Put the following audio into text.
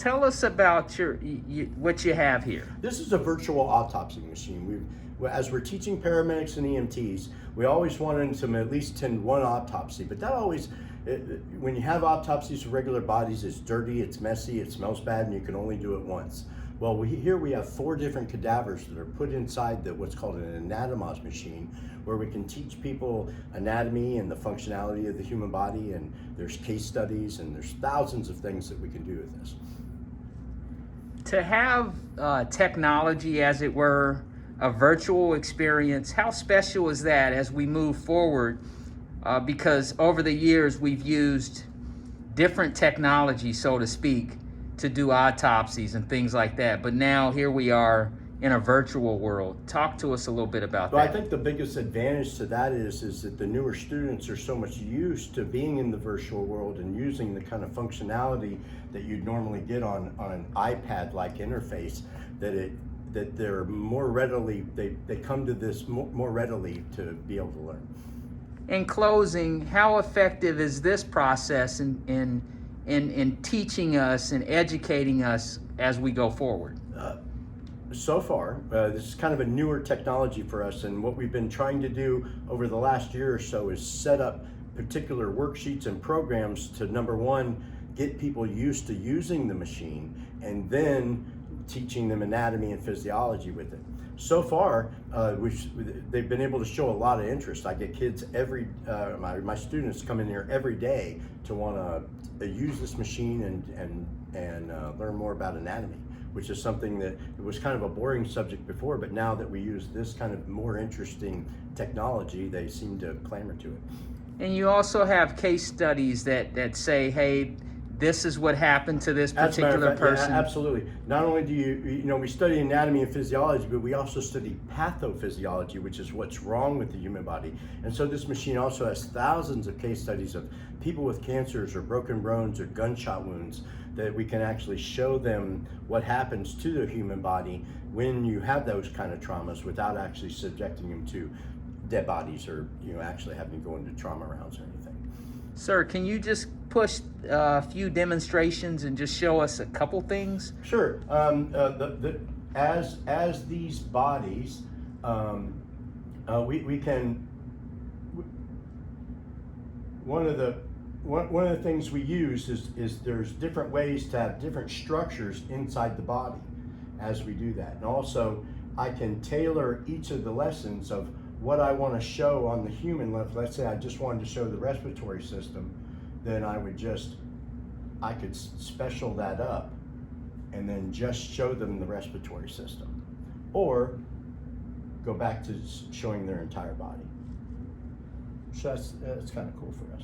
Tell us about what you have here. This is a virtual autopsy machine. As we're teaching paramedics and EMTs, we always wanted them to at least attend one autopsy, but that always, when you have autopsies of regular bodies, it's dirty, it's messy, it smells bad, and you can only do it once. Well, here we have 4 different cadavers that are put inside what's called an anatomos machine, where we can teach people anatomy and the functionality of the human body, and there's case studies, and there's thousands of things that we can do with this. To have technology, as it were, a virtual experience, how special is that as we move forward? Because over the years, we've used different technology, so to speak, to do autopsies and things like that. But now here we are in a virtual world. Talk to us a little bit about Well, that. I think the biggest advantage to that is that the newer students are so much used to being in the virtual world and using the kind of functionality that you'd normally get on an iPad-like interface, that they're more readily, they come to this more readily to be able to learn. In closing, how effective is this process in teaching us and educating us as we go forward? So far, this is kind of a newer technology for us, and what we've been trying to do over the last year or so is set up particular worksheets and programs to, number one, get people used to using the machine, and then teaching them anatomy and physiology with it. So far, they've been able to show a lot of interest. I get kids my students come in here every day to want to use this machine and learn more about anatomy, which is something that it was kind of a boring subject before, but now that we use this kind of more interesting technology, they seem to clamor to it. And you also have case studies that say, hey, this is what happened to this particular person. Yeah, absolutely. Not only do we study anatomy and physiology, but we also study pathophysiology, which is what's wrong with the human body. And so this machine also has thousands of case studies of people with cancers or broken bones or gunshot wounds, that we can actually show them what happens to the human body when you have those kind of traumas without actually subjecting them to dead bodies or actually having to go into trauma rounds or anything. Sir, can you just push a few demonstrations and just show us a couple things? Sure. As these bodies, we can. One of the things we use is there's different ways to have different structures inside the body as we do that, and also I can tailor each of the lessons of what I want to show on the human level. Let's say I just wanted to show the respiratory system, then I could special that up and then just show them the respiratory system, or go back to showing their entire body. So that's kind of cool for us.